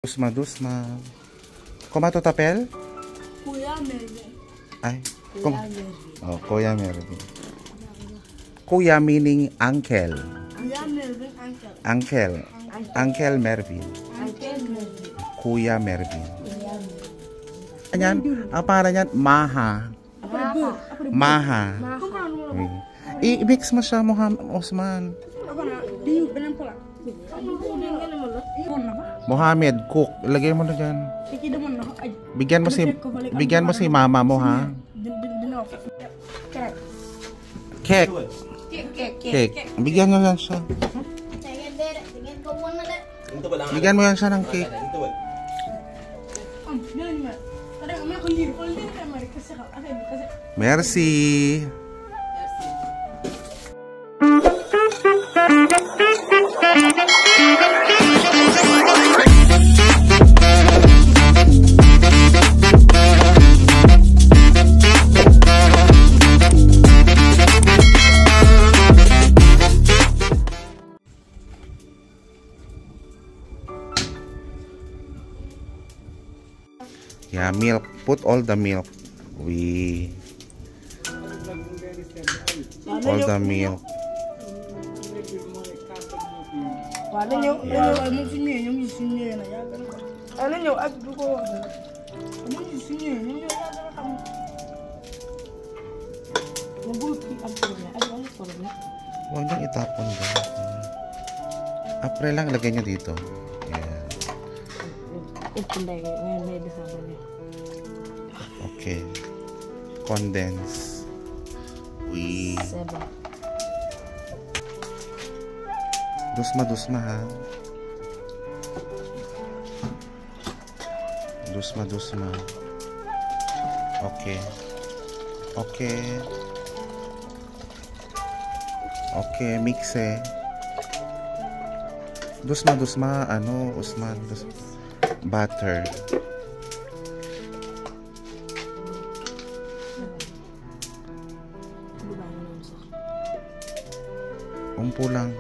Dusma. Kumato tapel? Kuya Melvin. Ay, Kuya Melvin. oh, Kuya Melvin. Kuya meaning uncle. Kuya Melvin, uncle. Uncle. Uncle Mervin. Uncle Melvin. Kuya Mervin. Kuya Melvin. Ayan, ang pangalan niyan, Maha. Maha. I-mix mo siya, Osman. Mohammed, cook. Ilagay mo na dyan. Bigyan mo si mama mo, ha? Cake. Bigyan mo yan siya. Bigyan mo yan siya ng cake. Merci. Yeah, milk. Put all the milk. All the milk. Huwag niyang itapon doon. Apre lang, lagay niyo dito. Yeah. Okay. Condense. Dusma ha. Dusma. Okay. Okay, mix Dusma, ano, Usman, butter. Umpo lang.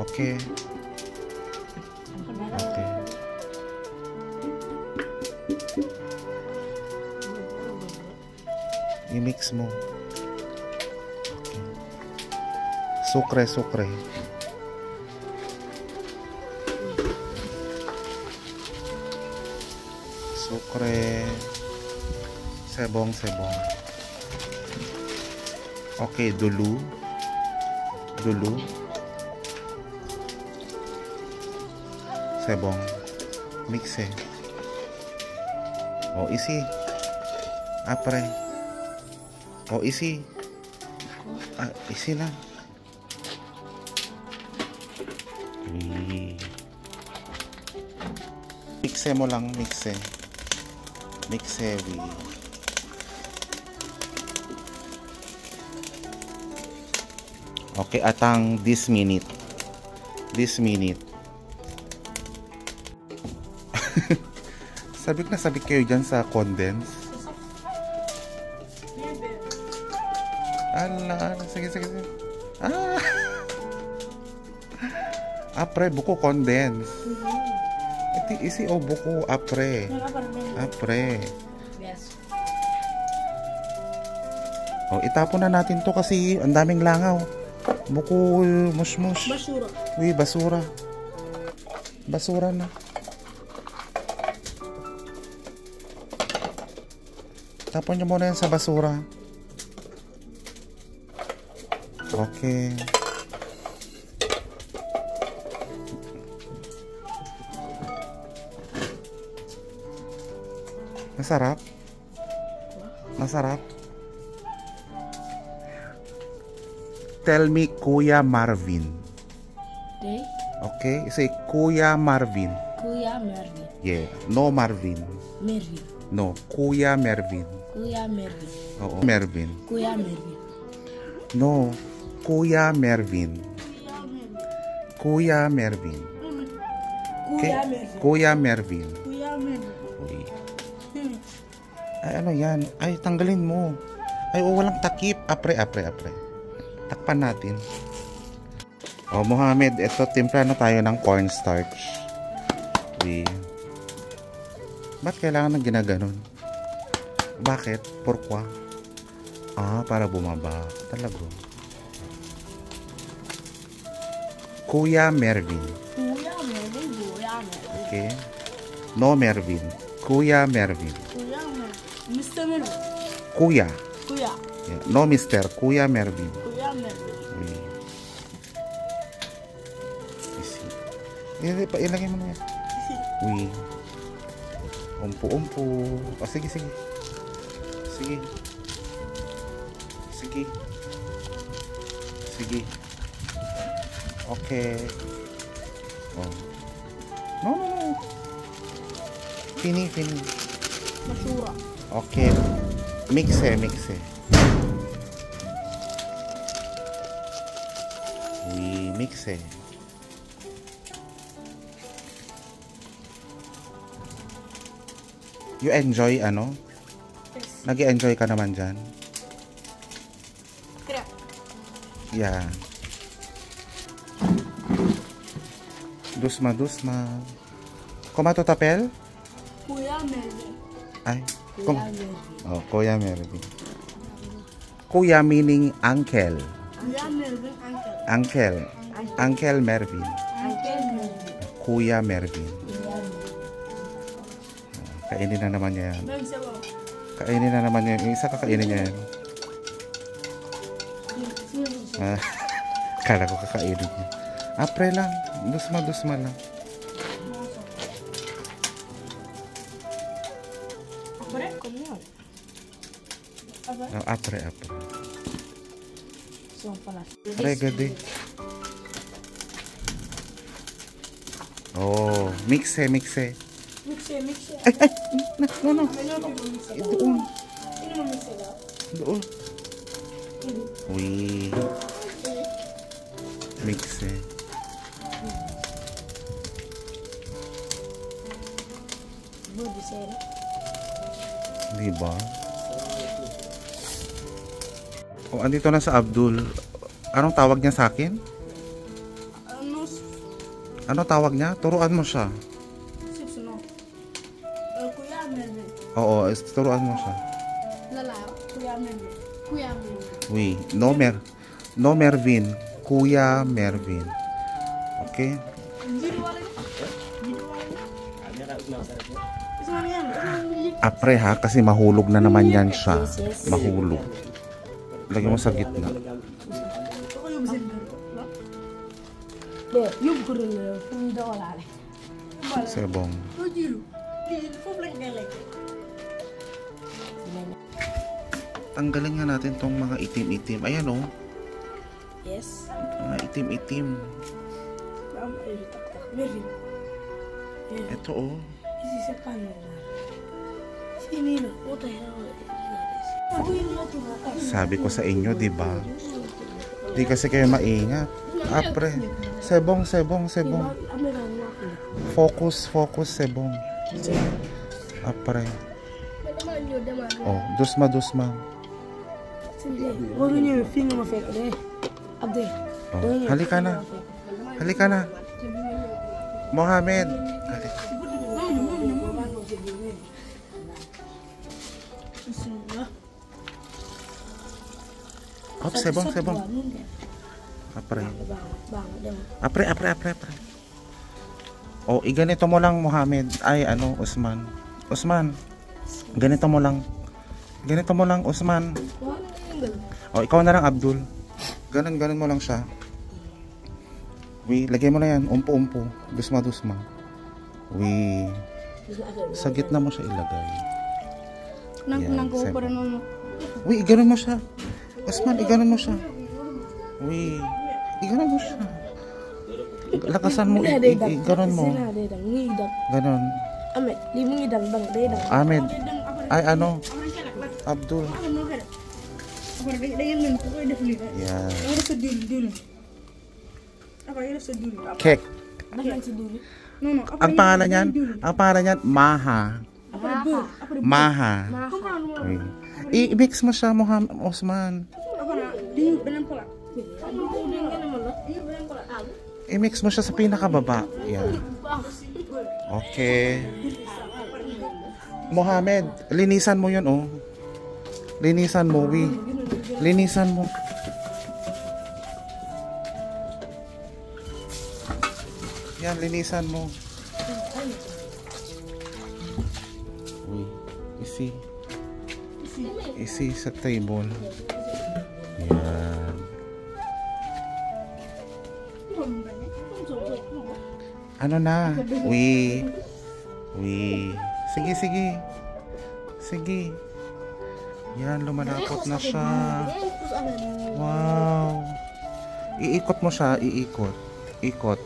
Okay. I-mix mo. Okay. Sukre. Sebong. Okay, dulu. Sebong. Mix Oh, isi. Apre. Oh, isi. Isi na. Mixe mo lang, mixe. Okay, atang this minute. Sabik kayo dyan sa condense. Ala, sige. Apre, buko condense. Iti isi o buko, apre. Yes. O, itapon na natin to kasi ang daming langaw. Buko, mushmush. Basura. Basura na. Tapon nyo muna yan sa basura. Okay. Masarap. Tell me Kuya Marvin. Okay? Say Kuya Marvin. Yeah. No Marvin. Mervin. No. Kuya Mervin. Oo. Mervin. No. Kuya Mervin. Okay? Kuya Mervin. Ay, ano yan? Ay, tanggalin mo. Ay, walang takip. Apre. Takpan natin. Oh, Mohamed, ito, timpla na tayo ng cornstarch. Ba't kailangan ng ginaganon? Bakit? Pourquoi? Para bumaba. Talaga. Kuya Mervin. Kuya Mervin. Okay. No Mervin. Kuya Mervin. Kuya Mervin. Mr. Mervin. Kuya. Kuya. Yeah. No Mister. Kuya Mervin. Kuya Mervin. Ilagay mo na yan. Umpo. Sige. Okay. No. Fini. Masura. Okay. Mixe. Mixe. You enjoy ano? Yes. Nag-enjoy ka naman dyan? Crap. Yeah. Dusma. Comment tu t'appelles? Kuya Mervin. Ay. Kuya Mervin. Kuya Mervin. Kuya meaning uncle. Kuya Mervin, uncle. Uncle Mervin. Uncle Mervin. Kuya Mervin. Kuya Mervin. Kainin na naman niya yan. Bang sabaw. Kainin na naman niya. Yung isa kakainin niya yan. Kala ko kakainin niya. Apre lang. Dusma lang. Apre. Regade. Oh, mixe. Mixe. No. Doon. Ini mo mixe daw. Doon. Uy. Mixe. Budi sera. Diba? Andito na sa Abdul. Anong tawag niya sa akin? Ano tawag niya? Turuan mo siya. Kuya Mervin. Oo, turuan mo siya. Lala. Kuya Mervin. Oui, no Mervin. Kuya Mervin. Okay? Apre ha, kasi mahulog na naman yan siya. Mahulog. Lagyan mo sa gitna. Sebong. Tanggalin nga natin tong mga itim-itim. Ayan o. Yes. Mga itim-itim. Ito o. Sabi ko sa inyo, di ba? Di kasi kayo maingat. Apre. Sebong. Focus, sebong. Apre. Oh, dusma. Oh, halika na. Mohamed. Halika. Sebong. Apre. Oh, iganito mo lang, Mohamed. Ay, Usman. Ganito mo lang, Usman. Oh, ikaw na lang, Abdul. Ganun mo lang siya. Lagay mo na yan. Umpo. Dusma. Sa gitna mo siya ilagay. Iganon mo siya. Usman, iganon mo siya. Iganon mo siya. Lakasan mo. Iganon mo. Ganon. Ahmed. Ay, Abdul. Yan. Kek. Ang pangalan niyan, Maha. I-mix mo siya, Osman. I-mix mo siya sa pinakababa. Yan. Okay. Mohamed, linisan mo yun, oh. Linisan mo, Wi. Linisan mo. Yan, linisan mo. Uy, isi sa table. Yan. Ano na? Uy. Sige, sige. Sige. Yan, lumalapot na siya. Wow. Iikot mo siya, iikot. Ikot.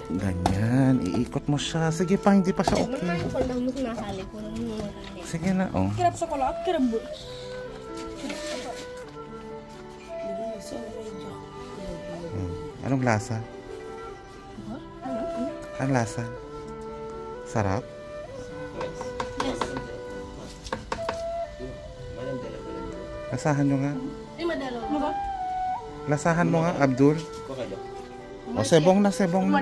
Ganyan, iikot mo siya. Sige pa, hindi pa siya okay. Sige na, oh. Kirap sekolah, kirap bu. Anong lasa? Anong lasa? Sarap? Lasahan nyo nga. Lasahan mo nga, Abdul. O, sebong na, sebong na.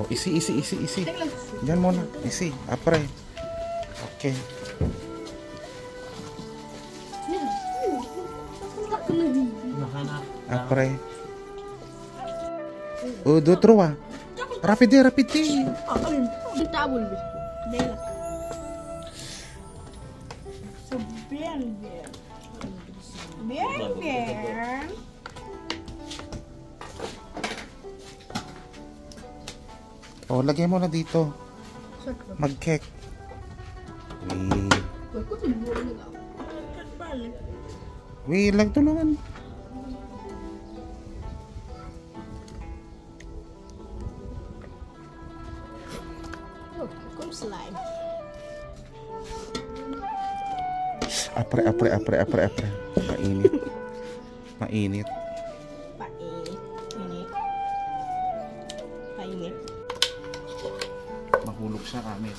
O, isi. Diyan muna, isi. Apre. Okay. Apre. O, dutro ah. Rapid din. Tabul bi. Dela. So bien. O, lagay mo na dito. Mag-cake. Wait, lang tulungan. Slime. Apre. Mainit. Painit. Mahulog siya kami.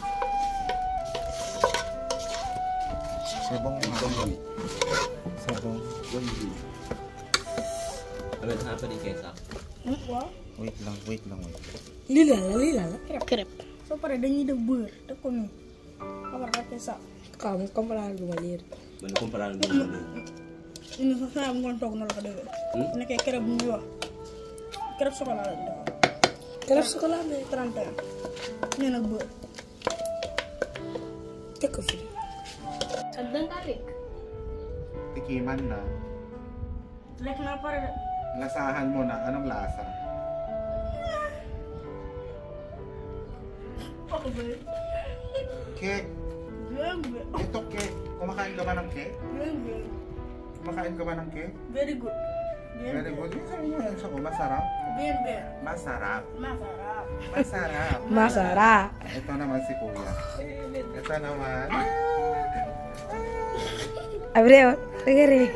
Sebong. Wait lang. Lila. Kerap. So para dengi debur, tekun. Kamar pakai sak. Kamu comparar gumalir. Mana comparar gumalir. Ini saya mengontok nol kada. Ini kayak kerap dua. Kerap sekolah ada. Kerap sekolah ada terantai. Ini nak buat. Tekun. Sedang kali. Tikiman na. Lek kenapa? Lasahan mo na. Anong lasa? Cake. Ito cake. Kumakain ka ba ng cake? Kumakain ka ba ng cake? Very good. Very good. Sabi mo yan siya ko. Masarap? Masarap. Masarap. Ito naman si Kuya. Ito naman. Abreo, regere.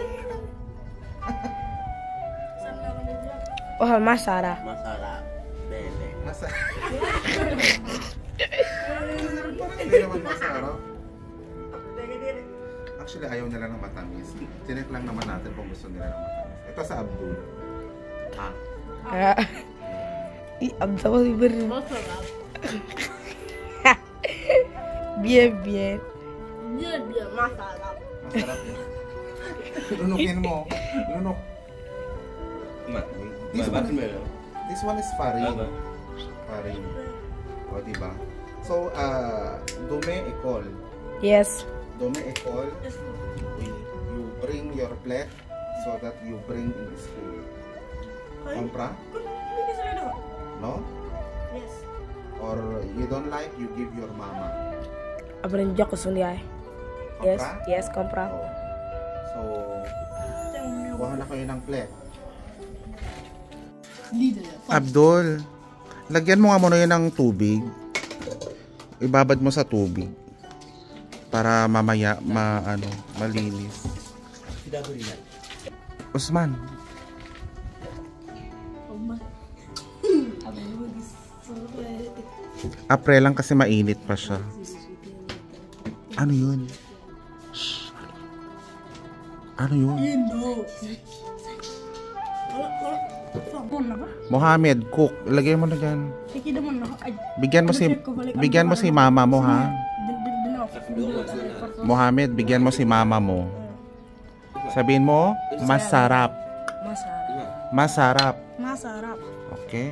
Oh, masarap. Bele. Masarap. Hindi naman masarap. Actually, ayaw nila ng matamis. Tinek lang naman natin kung gusto nila ng matamis. Ito sa Abdul. Abdul ber. Bien. Dia masarap. Masarap yun. Lunukin mo. Lunok. This one is farin. Farin. O, diba? So, dume ekol. Yes. Dume ekol. You bring your plate so that you bring in the school. Kompra? No? Yes. Or you don't like, you give your mama. Abang jok sundiay. Yes, kompra. Oh. So, kuha na kayo ng plate. Abdul, lagyan mo nga muna yun ng tubig. Ibabad mo sa tubig. Para mamaya, malinis. Usman. Apre lang kasi mainit pa siya. Ano yun? Shh. Ano yun? Indo. Wala. Phone na ba? Mohamed, cook. Ilagay mo na dyan. Sige naman na. Ay. Bigyan mo si mama mo, ha? Mohamed, bigyan mo si mama mo. Sabihin mo, masarap. Masarap. Masarap. Okay.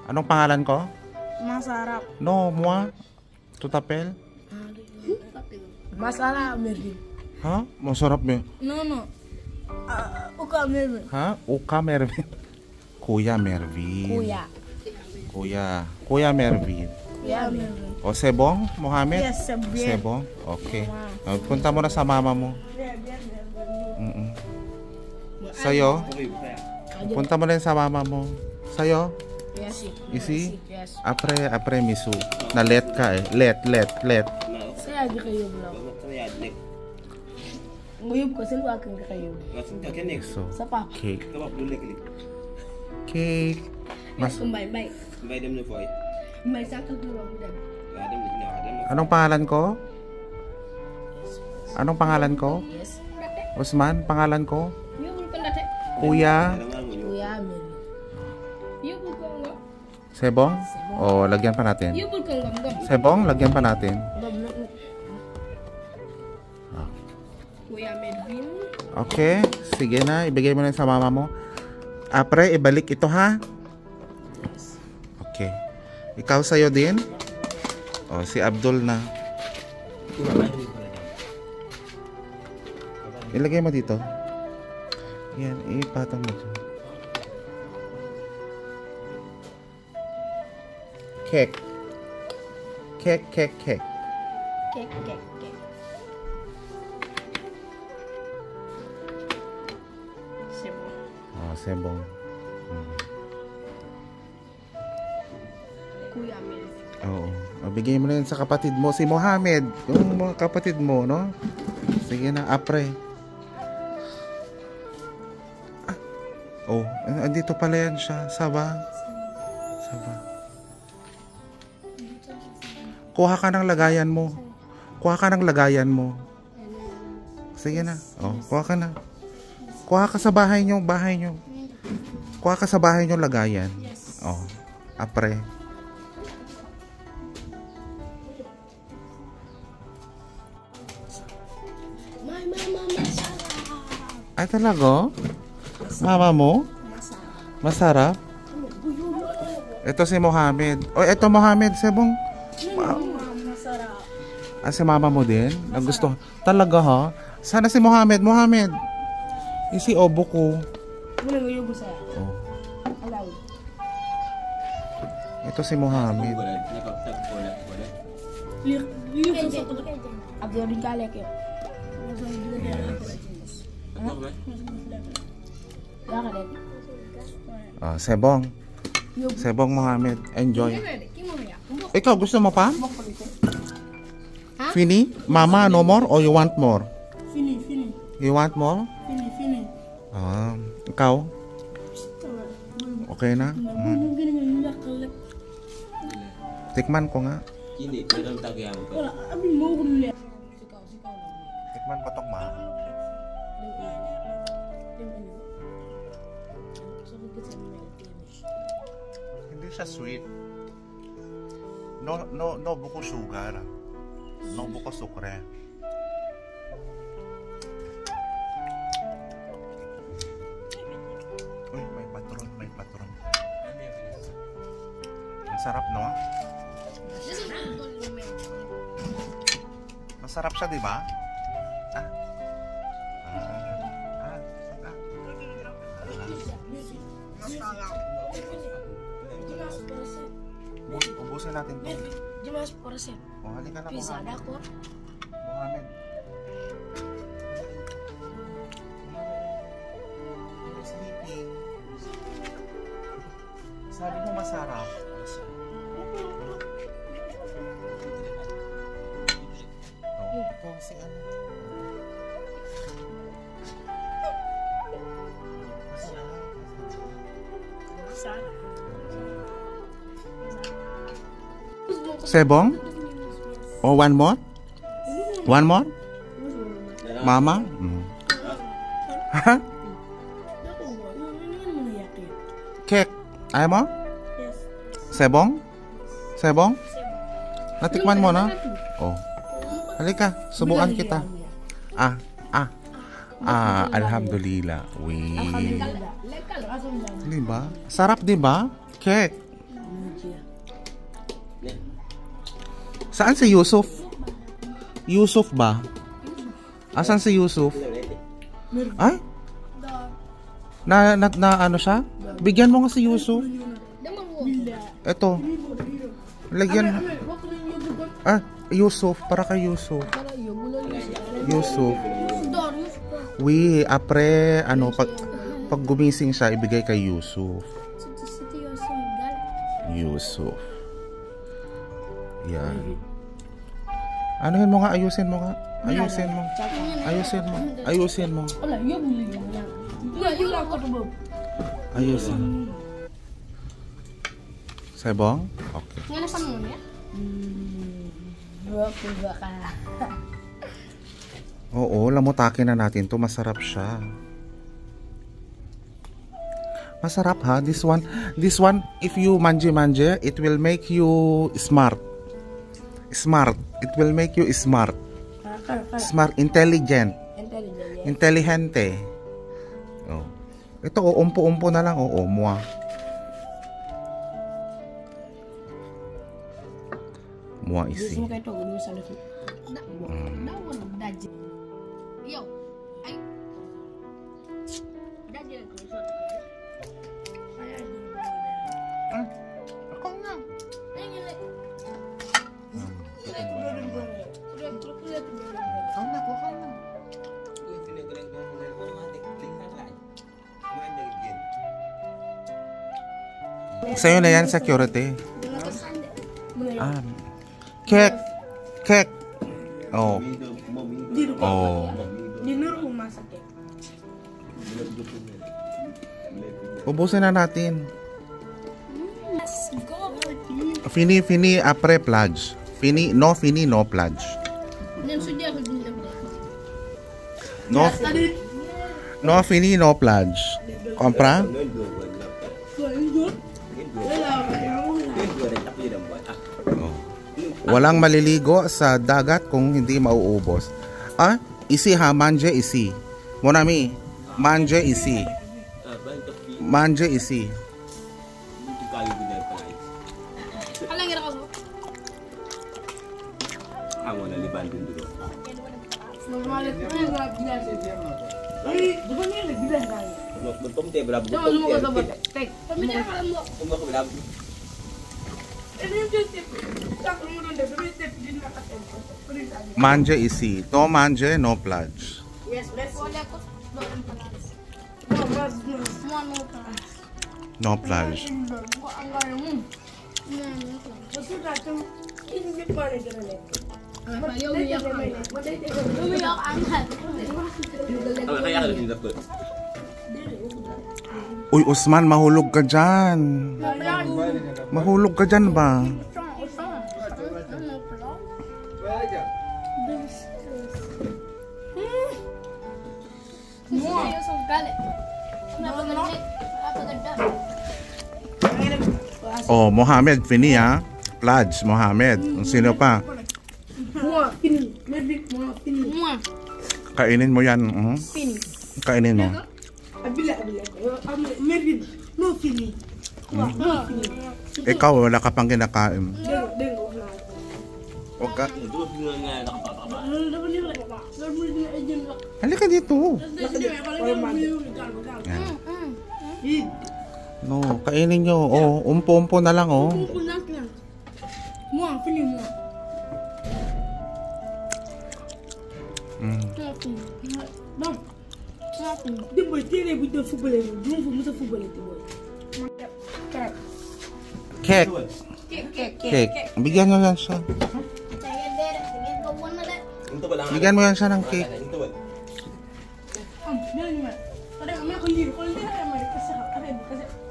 Anong pangalan ko? Masarap. No, moi. Tutapel? Masarap, Mervin. Ha? Masarap mo. No. Uka Mervin. Ha? Uka Mervin. Kuya Mervin. Kuya Mervin. Yeah, Mervin. O Sebong, Mohamed? Yes, Sebong. Sebong? Okay. Punta mo na sa mama mo. Sa'yo? Punta mo rin sa mama mo. Sa'yo? Yes. Isi? Yes. Apre misu. Na let ka eh. Let. Saya aja kayo belaw. Nguyub ko sila aking kayo. So, Sapa. cake. Cake. Mas, Bye. dem na foy. May sakal dulu ako dan. anong pangalan ko? Anong pangalan ko? Yes. Usman, pangalan ko? Yuk bukan date. Kuya Kuya Mervin. Yuk bukan enggak. Sebong? O, lagyan pa natin. Yuk bukan enggak. Sebong, lagyan pa natin. Kuya Mervin. Okay, sige na. Ibigay mo na sa mama mo. Apre, ibalik ito ha. Okay. Ikaw sa'yo din? O, si Abdul na. Ilagay mo dito. Yan, ipatong mo dyan. Cake. Cake. Sebong. Oh, sebong. Kuya Mervin. Oo. O, bigay mo na yan sa kapatid mo. Si Mohamed. Yung mga kapatid mo, no? Sige na, apre. Oh, andito pala yan siya. Saba. Kuha ka ng lagayan mo. Sige na. Oh, kuha ka na. Kuha ka sa bahay nyo. Kuha ka sa bahay nyo lagayan. Oh, apre. Ay, talaga? Mama mo? Masarap? Ito si Mohamed. O, ito Mohamed. Sebong. Masarap. Ah, si mama mo din? Nagusto. Talaga ha? Sana si Mohamed. Isi obo ko. Muna nguyub saya. Oh. Alaw. Ito si Mohamed. Abdul din kalek yun. Ah, Sebong. Sebong Mohamed. Enjoy. Ikaw, gusto mo pa? Fini? Mama, no more or you want more? Fini. You want more? Fini. Ah, ikaw? Okay na? Tikman ko nga. Hindi, pero tagayan ko. Wala, abin mo ko nila. Tikman ko tong ma. Hindi siya sweet. No buko sugar. No buko sukre. Uy, may patron. Ang sarap, no? Masarap siya, di ba? Ubusin natin ito. Dimas porsen. O, halika na, Bisa ada Mohamed. ko. Mohamed. You're sleeping. Sabi mo masarap. Oh, ikaw si ano? Sebong? Oh, one more? Mama? Ha? Ako ba? Ano mo yakin? Cake. Ayaw mo? Yes. Sebong? Sebong? Natikman mo na? Oh. Halika, subukan kita. Alhamdulillah. Wait. Diba? Sarap, diba? Cake. Saan si Yusuf? Yusuf ba? Asan si Yusuf? Ay? Na ano siya? Bigyan mo nga si Yusuf. Ito. Lagyan. Yusuf. Para kay Yusuf. Yusuf. Apre, ano, pag gumising siya, ibigay kay Yusuf. Yusuf. Yan. Anuhin mo nga, ayusin mo nga. Ayusin mo. Ayusin mo. Ayusin mo. Ayusin. Sebong? Okay. Nganasan mo niya? Oo, lamutakin na natin to. Masarap siya. Masarap ha. This one, if you manje, it will make you smart. Smart. It will make you smart. Smart, intelligent. Intelligente. Oh. Ito, umpo-umpo na lang. Oo, mua. Mua isi. Sa'yo na yan, security. Cake. Cake. Oh. Oh. Ubusin na natin. Fini, apre, pledge. Fini, no pledge. No, fini, no pledge. Kompra? Walang maliligo sa dagat kung hindi mauubos. Isi ha, manje isi. Monami, manje isi. Manje isi. Manje isi. No manje, no pledge. No pledge. Uy, Usman, mahulog ka dyan. Mahulog ka dyan ba? Oh, Mohammed, fini ha? Pledge, Mohammed. Sino pa? Kainin mo yan. Kainin mo. Ikaw, wala ka pang kinakain. Huwag ka. Halika dito. No, kainin nyo. Oh, umpo-umpo na lang, oh. Cake. Cake. Bigyan nyo yan siya. Bigyan mo yan siya ng cake.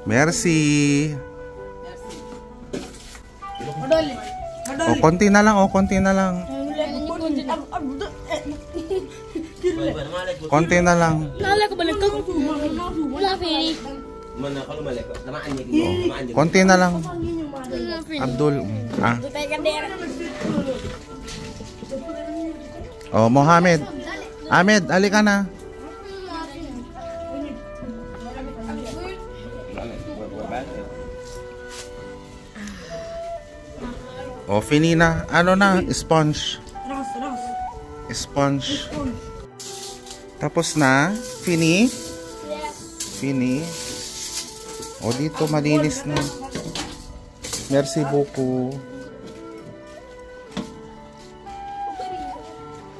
Merci. Oh, konti na lang, oh, konti na lang. Konti na lang. Naalala ko balik ko. Wala, Fini. Mana kalau balik kok. Tamaan niya. Konti na lang. Abdul. Oh, Mohammed. Ahmed, alika na. Oh, Fini na. Ano na? Sponge. Sponge. Tapos na? Fini? Fini? O, dito malinis na. Merci beaucoup.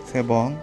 C'est bon?